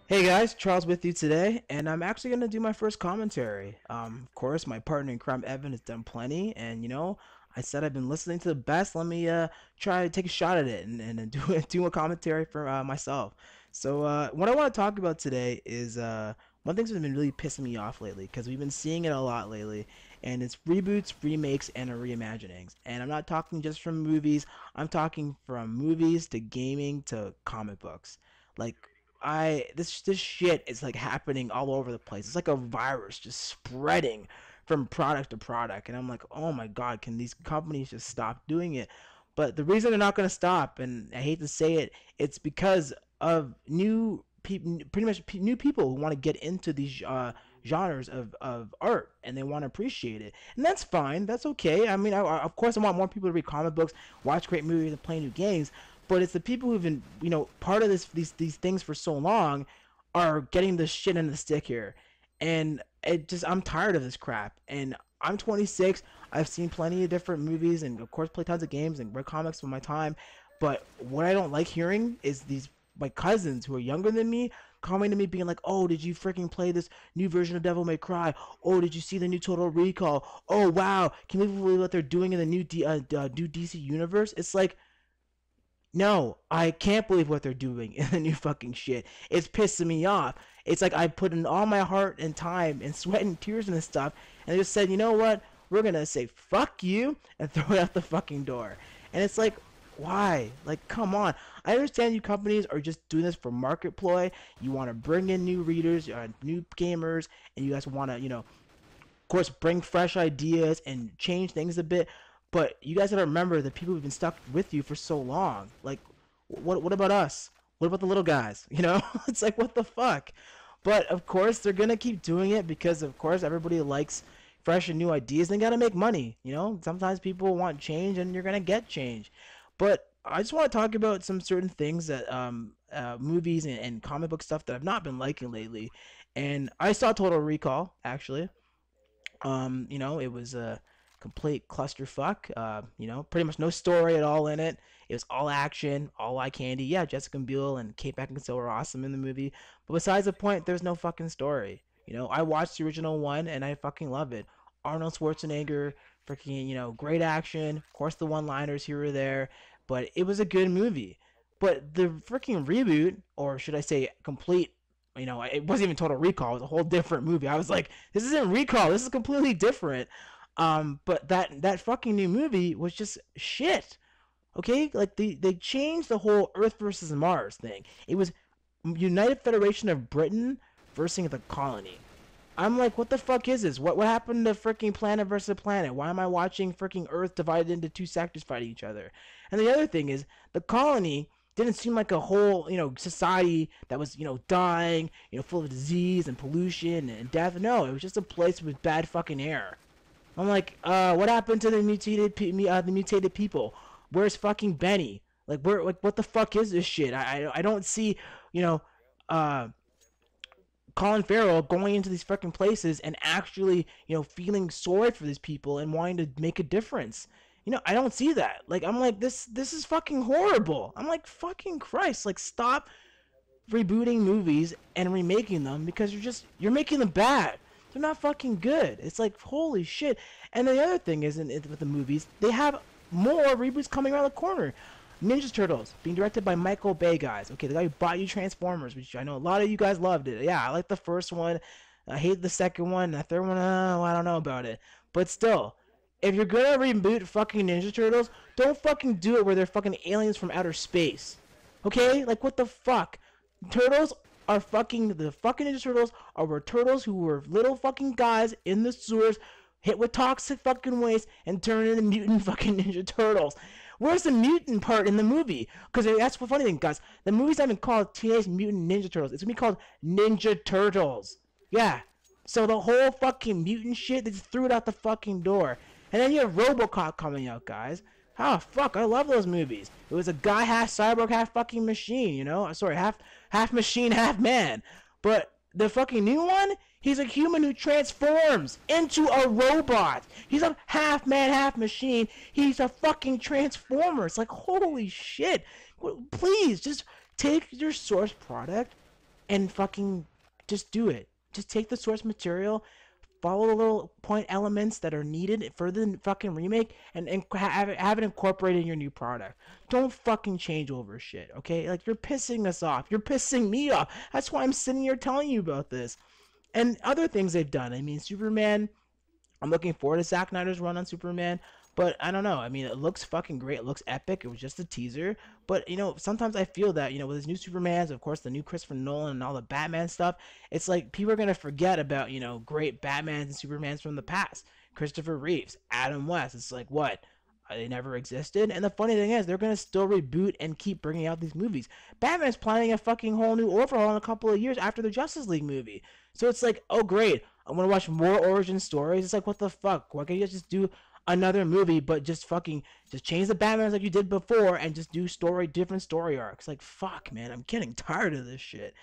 Hey guys, Charles with you today, and I'm actually gonna do my first commentary. Of course, my partner in crime, Evan, has done plenty, and I said I've been listening to the best. Let me try to take a shot at it and do a commentary for myself. So what I want to talk about today is one thing that's been really pissing me off lately, because we've been seeing it a lot lately, and it's reboots, remakes, and reimaginings. And I'm not talking just from movies. I'm talking from movies to gaming to comic books. Like this shit is like happening all over the place. It's like a virus just spreading from product to product, and I'm like, oh my god, can these companies just stop doing it? But the reason they're not going to stop, and I hate to say it, it's because of new people, pretty much new people who want to get into these genres of art, and they want to appreciate it, and that's fine. That's okay. I mean, of course, I want more people to read comic books, watch great movies, and play new games. But it's the people who've been, part of these things for so long are getting the shit in the stick here. And I'm tired of this crap. And I'm 26. I've seen plenty of different movies and, of course, play tons of games and read comics for my time. But what I don't like hearing is my cousins who are younger than me coming to me being like, oh, did you freaking play this new version of Devil May Cry? Oh, did you see the new Total Recall? Oh, wow. Can you believe what they're doing in the new new DC universe? It's like, no, I can't believe what they're doing in the new fucking shit. It's pissing me off. It's like I put in all my heart and time and sweat and tears in this stuff, and they just said, you know what? We're gonna say fuck you and throw it out the fucking door. And it's like, why? Like, come on. I understand you companies are just doing this for market ploy. You want to bring in new readers, new gamers, and you guys want to, of course, bring fresh ideas and change things a bit. But you guys gotta remember the people who've been stuck with you for so long. Like, what about us? What about the little guys? It's like, what the fuck? But of course, they're gonna keep doing it because, of course, everybody likes fresh and new ideas. They gotta make money. Sometimes people want change, and you're gonna get change. But I just want to talk about some certain things that movies and comic book stuff that I've not been liking lately. And I saw Total Recall actually. It was a complete clusterfuck. Pretty much no story at all in it. It was all action, all eye candy. Yeah, Jessica Biel and Kate Beckinsale were awesome in the movie, but besides the point, there's no fucking story. I watched the original one and I fucking love it. Arnold Schwarzenegger, freaking, great action. Of course, the one-liners here or there, but it was a good movie. But the freaking reboot, or should I say, complete, it wasn't even Total Recall. It was a whole different movie. I was like, this isn't Recall. This is completely different. But that fucking new movie was just shit. Okay, like they changed the whole Earth versus Mars thing. It was United Federation of Britain versus the colony. I'm like, what the fuck is this? What happened to freaking planet versus planet? Why am I watching freaking Earth divided into two sectors fighting each other? And the other thing is, the colony didn't seem like a whole, society that was, dying, full of disease and pollution and death. No, it was just a place with bad fucking air. I'm like, what happened to the mutated people? Where's fucking Benny? Like, what the fuck is this shit? I don't see, you know, uh, Colin Farrell going into these fucking places and actually, feeling sorry for these people and wanting to make a difference. I don't see that. Like, I'm like, this is fucking horrible. I'm like, fucking Christ. Like, stop rebooting movies and remaking them because you're making them bad. They're not fucking good. It's like, holy shit. And the other thing is, with the movies, they have more reboots coming around the corner. Ninja Turtles being directed by Michael Bay, guys. Okay, the guy who bought you Transformers, which I know a lot of you guys loved it. Yeah, I like the first one. I hate the second one. The third one, I don't know about it. But still, if you're gonna reboot fucking Ninja Turtles, don't fucking do it where they're fucking aliens from outer space. Okay? Like, what the fuck? Turtles are fucking the fucking Ninja Turtles are were turtles who were little fucking guys in the sewers, hit with toxic fucking waste, and turn into mutant fucking Ninja Turtles. Where's the mutant part in the movie? Because that's the funny thing, guys. The movie's not even called Teenage Mutant Ninja Turtles. It's gonna be called Ninja Turtles. Yeah. So the whole fucking mutant shit, they just threw it out the fucking door. And then you have RoboCop coming out, guys. Oh fuck, I love those movies. It was a guy half cyborg, half fucking machine, Sorry, half machine, half man. But the fucking new one, he's a human who transforms into a robot. He's a half man, half machine. He's a fucking transformer. It's like, holy shit. Please, just take your source product and fucking just do it. Just take the source material, follow the little point elements that are needed for the fucking remake, and have it incorporated in your new product. Don't fucking change over shit, okay? Like, you're pissing us off. You're pissing me off. That's why I'm sitting here telling you about this. And other things they've done. I mean, Superman, I'm looking forward to Zack Snyder's run on Superman, but I don't know. I mean, it looks fucking great. It looks epic. It was just a teaser, but sometimes I feel that with his new Supermans, of course, the new Christopher Nolan and all the Batman stuff, it's like people are gonna forget about great Batmans and Supermans from the past. Christopher Reeves, Adam West. It's like what? They never existed. And the funny thing is, they're gonna still reboot and keep bringing out these movies. Batman's planning a fucking whole new overhaul in a couple of years after the Justice League movie. So it's like, oh great, I want to watch more origin stories. It's like, what the fuck? Why can't you just do another movie, but just change the Batman like you did before and just do different story arcs? Like, fuck, man, I'm getting tired of this shit.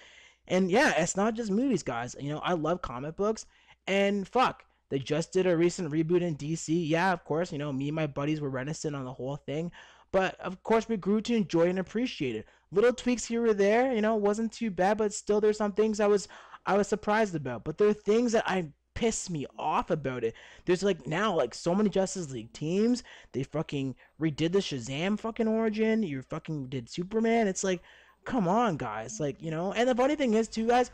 And yeah, it's not just movies, guys. I love comic books, and fuck, they just did a recent reboot in DC. Yeah, of course, me and my buddies were reticent on the whole thing, but of course we grew to enjoy and appreciate it. Little tweaks here or there, wasn't too bad, but still there's some things I was surprised about. But there are things that I piss me off about it. There's like now like so many Justice League teams. They fucking redid the Shazam fucking origin. You fucking did Superman. It's like, come on, guys. Like, and the funny thing is too, guys,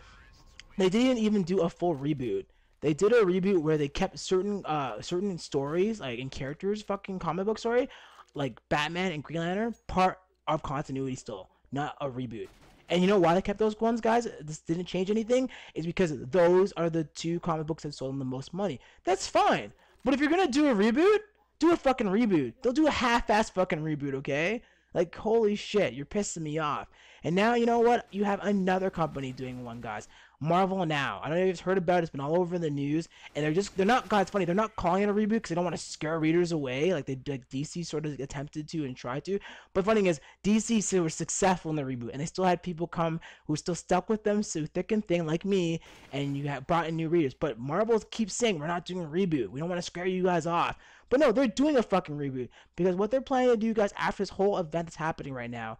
they didn't even do a full reboot. They did a reboot where they kept certain stories, like, and characters, fucking comic book story, like Batman and Green Lantern, part of continuity still, not a reboot. And you know why they kept those ones, guys? This didn't change anything. Is because those are the two comic books that sold them the most money. That's fine. But if you're gonna do a reboot, do a fucking reboot. Don't do a half-ass fucking reboot, okay? Like, holy shit, you're pissing me off. And now, you know what? You have another company doing one, guys. Marvel Now. I don't know if you've heard about it. It's been all over the news. And they're not, God, it's funny. They're not calling it a reboot because they don't want to scare readers away. Like DC sort of attempted to and tried to. But funny is, DC still were successful in the reboot. And they still had people come who still stuck with them, so thick and thin like me. And you have brought in new readers. But Marvel keeps saying, we're not doing a reboot. We don't want to scare you guys off. But no, they're doing a fucking reboot. Because what they're planning to do, guys, after this whole event that's happening right now,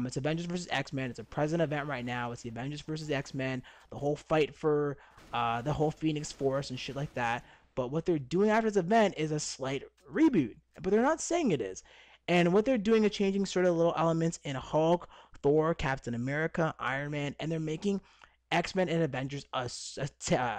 it's Avengers versus X-Men. It's a present event right now. It's the Avengers versus X-Men. The whole fight for the whole Phoenix Force and shit like that. But what they're doing after this event is a slight reboot. But they're not saying it is. And what they're doing is changing sort of little elements in Hulk, Thor, Captain America, Iron Man. And they're making X-Men and Avengers a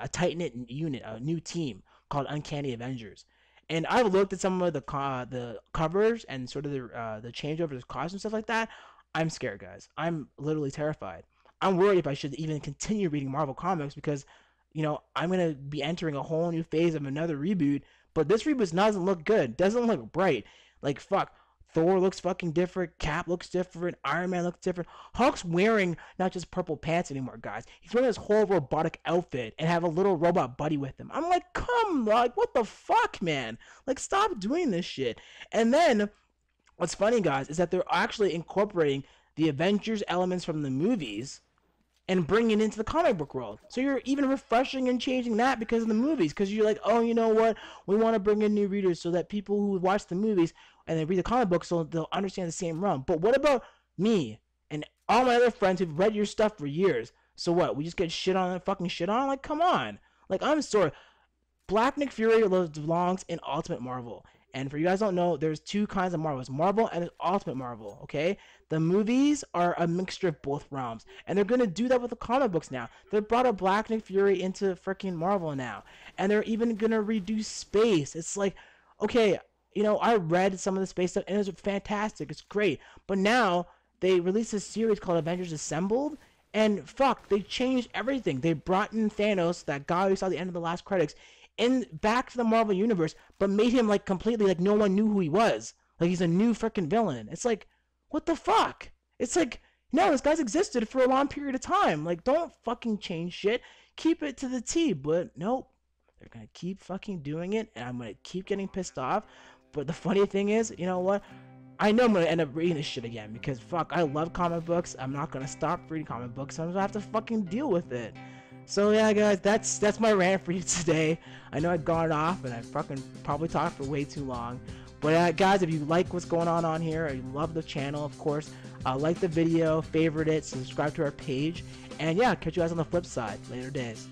tight-knit unit, a new team called Uncanny Avengers. And I've looked at some of the covers and sort of the changeovers of costumes and stuff like that. I'm scared, guys. I'm literally terrified. I'm worried if I should even continue reading Marvel Comics because, I'm going to be entering a whole new phase of another reboot. But this reboot doesn't look good. Doesn't look bright. Like, fuck. Thor looks fucking different. Cap looks different. Iron Man looks different. Hulk's wearing not just purple pants anymore, guys. He's wearing this whole robotic outfit and have a little robot buddy with him. I'm like, what the fuck, man? Like, stop doing this shit. And then what's funny, guys, is that they're actually incorporating the Avengers elements from the movies and bringing it into the comic book world. So you're even refreshing and changing that because of the movies. Because you're like, oh, you know what? We want to bring in new readers so that people who watch the movies and they read the comic books so they'll understand the same realm. But what about me and all my other friends who've read your stuff for years? So what? We just get shit on and fucking shit on? Like, come on. Like, I'm sorry. Black Nick Fury belongs in Ultimate Marvel. And for you guys don't know, there's two kinds of Marvels. Marvel and Ultimate Marvel, okay? The movies are a mixture of both realms. And they're going to do that with the comic books now. They brought a Black Nick Fury into freaking Marvel now. And they're even going to redo space. It's like, okay, I read some of the space stuff and it's fantastic. It's great. But now they released a series called Avengers Assembled. And fuck, they changed everything. They brought in Thanos, that guy who saw the end of the last credits, in back to the Marvel universe, but made him like completely like no one knew who he was. Like he's a new freaking villain. It's like, what the fuck? It's like, no, this guy's existed for a long period of time. Like, don't fucking change shit. Keep it to the T. But nope, they're gonna keep fucking doing it, and I'm gonna keep getting pissed off. But the funny thing is, you know what? I know I'm gonna end up reading this shit again because fuck, I love comic books. I'm not gonna stop reading comic books. I'm gonna have to fucking deal with it. So yeah, guys, that's my rant for you today. I know I've gone off and I fucking probably talked for way too long, But guys, if you like what's going on here, or you love the channel, of course, like the video, favorite it, subscribe to our page, and yeah, catch you guys on the flip side. Later days.